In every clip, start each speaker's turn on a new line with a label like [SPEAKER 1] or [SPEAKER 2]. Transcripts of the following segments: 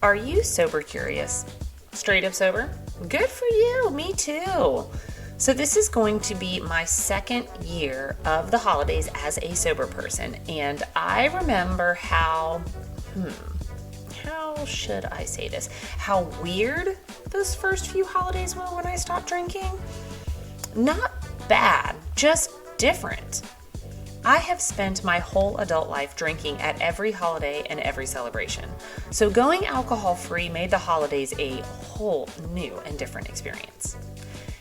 [SPEAKER 1] Are you sober curious? Straight up sober? Good for you, me too. So this is going to be my second year of the holidays as a sober person, and I remember how should I say this? How weird those first few holidays were when I stopped drinking. Not bad, just different. I have spent my whole adult life drinking at every holiday and every celebration. So going alcohol-free made the holidays a whole new and different experience.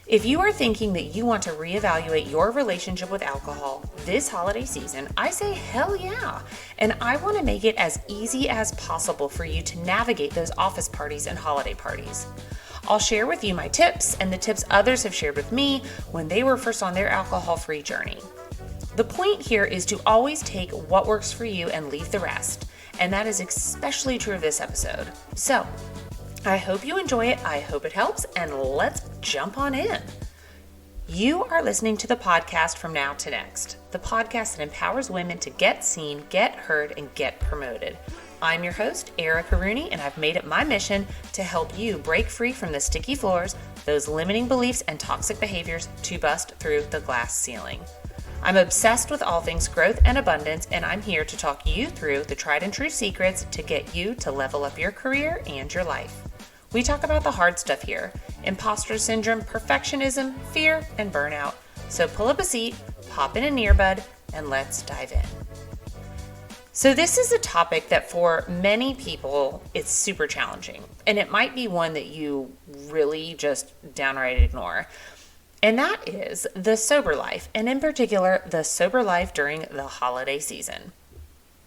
[SPEAKER 1] If you are thinking that you want to reevaluate your relationship with alcohol this holiday season, I say hell yeah. And I want to make it as easy as possible for you to navigate those office parties and holiday parties. I'll share with you my tips and the tips others have shared with me when they were first on their alcohol-free journey. The point here is to always take what works for you and leave the rest. And that is especially true of this episode. So, I hope you enjoy it, I hope it helps, and let's jump on in. You are listening to the podcast From Now to Next, the podcast that empowers women to get seen, get heard, and get promoted. I'm your host, Erica Rooney, and I've made it my mission to help you break free from the sticky floors, those limiting beliefs, and toxic behaviors to bust through the glass ceiling. I'm obsessed with all things growth and abundance, and I'm here to talk you through the tried and true secrets to get you to level up your career and your life. We talk about the hard stuff here: imposter syndrome, perfectionism, fear, and burnout. So pull up a seat, pop in an earbud, and let's dive in. So this is a topic that for many people, it's super challenging, and it might be one that you really just downright ignore. And that is the sober life, and in particular, the sober life during the holiday season.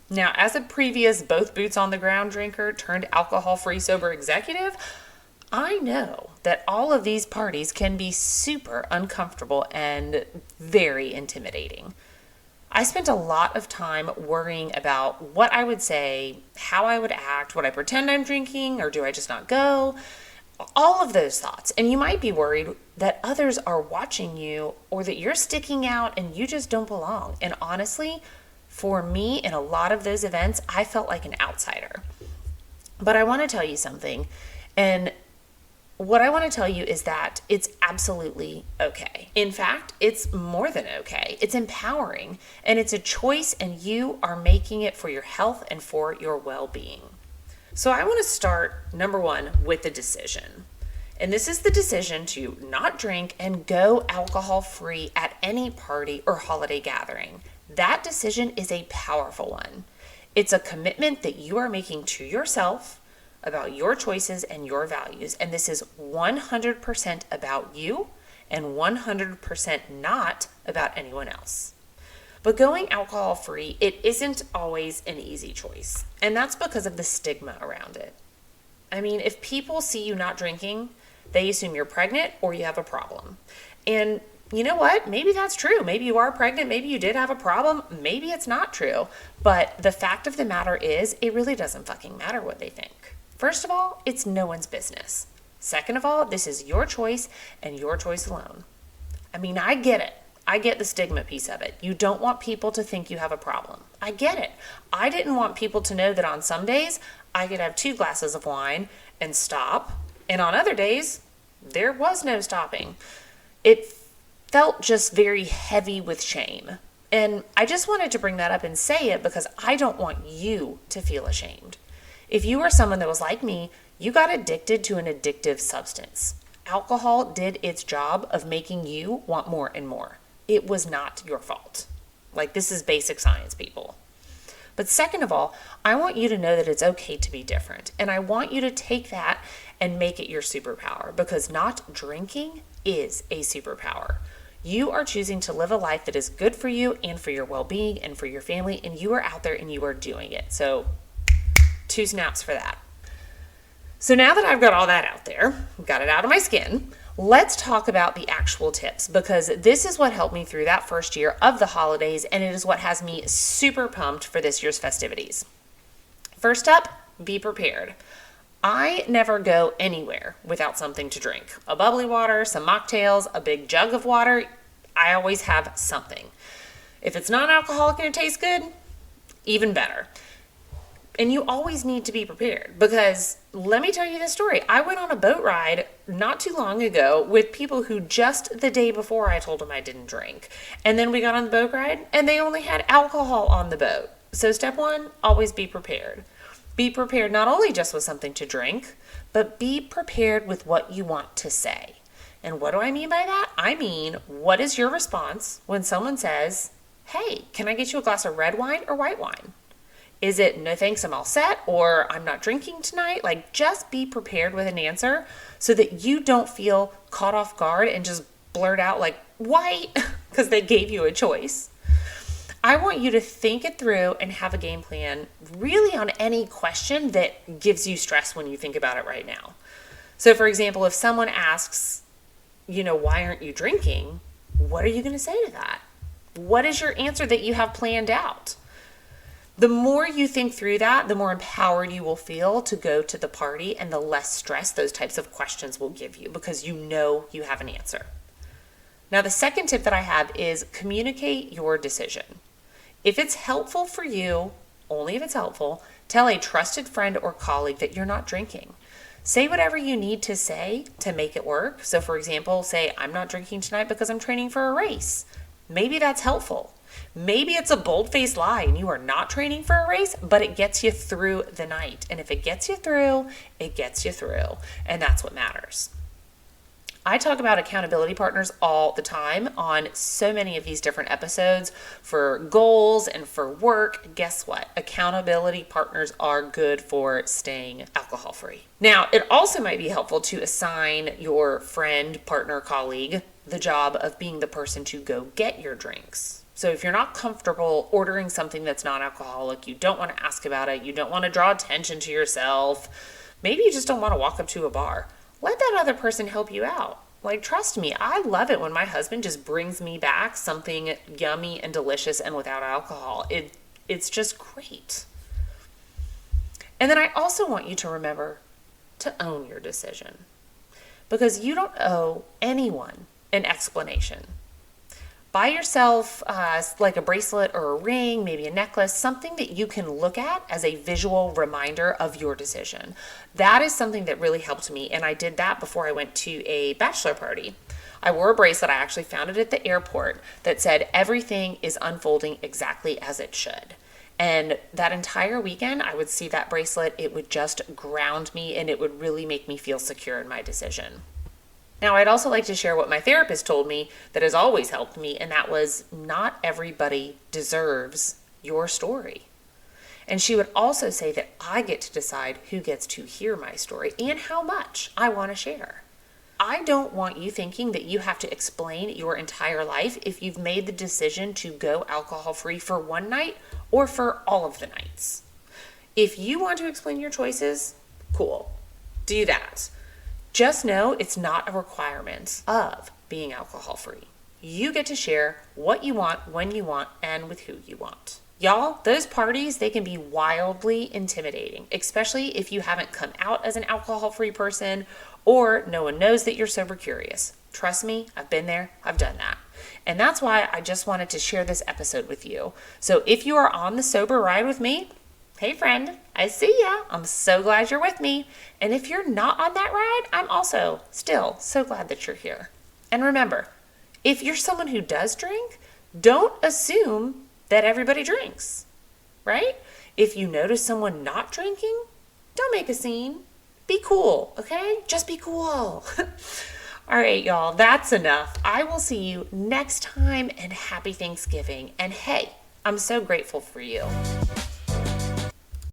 [SPEAKER 1] Now, as a previous both boots on the ground drinker turned alcohol-free sober executive, I know that all of these parties can be super uncomfortable and very intimidating. I spent a lot of time worrying about what I would say, how I would act, would I pretend I'm drinking, or do I just not go? All of those thoughts. And you might be worried that others are watching you or that you're sticking out and you just don't belong. And honestly, for me, in a lot of those events, I felt like an outsider. But I want to tell you something. And what I want to tell you is that it's absolutely okay. In fact, it's more than okay. It's empowering. And it's a choice, and you are making it for your health and for your well-being. So I want to start, number one, with the decision. And this is the decision to not drink and go alcohol-free at any party or holiday gathering. That decision is a powerful one. It's a commitment that you are making to yourself about your choices and your values. And this is 100% about you and 100% not about anyone else. But going alcohol-free, it isn't always an easy choice. And that's because of the stigma around it. I mean, if people see you not drinking, they assume you're pregnant or you have a problem. And you know what? Maybe that's true. Maybe you are pregnant. Maybe you did have a problem. Maybe it's not true. But the fact of the matter is, it really doesn't fucking matter what they think. First of all, it's no one's business. Second of all, this is your choice and your choice alone. I mean, I get it. I get the stigma piece of it. You don't want people to think you have a problem. I get it. I didn't want people to know that on some days I could have 2 glasses of wine and stop, and on other days there was no stopping. It felt just very heavy with shame. And I just wanted to bring that up and say it because I don't want you to feel ashamed. If you are someone that was like me, you got addicted to an addictive substance. Alcohol did its job of making you want more and more. It was not your fault. Like, this is basic science, people. But second of all, I want you to know that it's okay to be different. And I want you to take that and make it your superpower, because not drinking is a superpower. You are choosing to live a life that is good for you and for your well-being and for your family, and you are out there and you are doing it. So 2 snaps for that. So now that I've got all that out there, got it out of my skin, let's talk about the actual tips, because this is what helped me through that first year of the holidays, and it is what has me super pumped for this year's festivities. First up, be prepared. I never go anywhere without something to drink. A bubbly water, some mocktails, a big jug of water. I always have something. If it's non-alcoholic and it tastes good, even better. And you always need to be prepared, because let me tell you this story. I went on a boat ride not too long ago with people who just the day before I told them I didn't drink. And then we got on the boat ride and they only had alcohol on the boat. So step one, always be prepared. Be prepared not only just with something to drink, but be prepared with what you want to say. And what do I mean by that? I mean, what is your response when someone says, hey, can I get you a glass of red wine or white wine? Is it no thanks, I'm all set, or I'm not drinking tonight? Like, just be prepared with an answer so that you don't feel caught off guard and just blurt out like white because they gave you a choice. I want you to think it through and have a game plan really on any question that gives you stress when you think about it right now. So for example, if someone asks, why aren't you drinking? What are you going to say to that? What is your answer that you have planned out? The more you think through that, the more empowered you will feel to go to the party, and the less stress those types of questions will give you because you know you have an answer. Now, the second tip that I have is communicate your decision. If it's helpful for you, only if it's helpful, tell a trusted friend or colleague that you're not drinking. Say whatever you need to say to make it work. So for example, say, I'm not drinking tonight because I'm training for a race. Maybe that's helpful. Maybe it's a bold-faced lie and you are not training for a race, but it gets you through the night. And if it gets you through, it gets you through. And that's what matters. I talk about accountability partners all the time on so many of these different episodes for goals and for work. Guess what? Accountability partners are good for staying alcohol-free. Now, it also might be helpful to assign your friend, partner, colleague the job of being the person to go get your drinks. So if you're not comfortable ordering something that's non-alcoholic, you don't want to ask about it, you don't want to draw attention to yourself, maybe you just don't want to walk up to a bar, let that other person help you out. Like, trust me, I love it when my husband just brings me back something yummy and delicious and without alcohol. It's just great. And then I also want you to remember to own your decision, because you don't owe anyone an explanation. Buy yourself like a bracelet or a ring, maybe a necklace, something that you can look at as a visual reminder of your decision. That is something that really helped me, and I did that before I went to a bachelor party. I wore a bracelet, I actually found it at the airport, that said everything is unfolding exactly as it should. And that entire weekend, I would see that bracelet, it would just ground me, and it would really make me feel secure in my decision. Now, I'd also like to share what my therapist told me that has always helped me, and that was, not everybody deserves your story. And she would also say that I get to decide who gets to hear my story and how much I want to share. I don't want you thinking that you have to explain your entire life if you've made the decision to go alcohol-free for one night or for all of the nights. If you want to explain your choices, cool, do that. Just know it's not a requirement of being alcohol-free. You get to share what you want, when you want, and with who you want. Y'all, those parties, they can be wildly intimidating, especially if you haven't come out as an alcohol-free person or no one knows that you're sober curious. Trust me, I've been there, I've done that. And that's why I just wanted to share this episode with you. So if you are on the sober ride with me, hey friend, I see ya. I'm so glad you're with me. And if you're not on that ride, I'm also still so glad that you're here. And remember, if you're someone who does drink, don't assume that everybody drinks, right? If you notice someone not drinking, don't make a scene. Be cool, okay? Just be cool. All right, y'all, that's enough. I will see you next time, and happy Thanksgiving. And hey, I'm so grateful for you.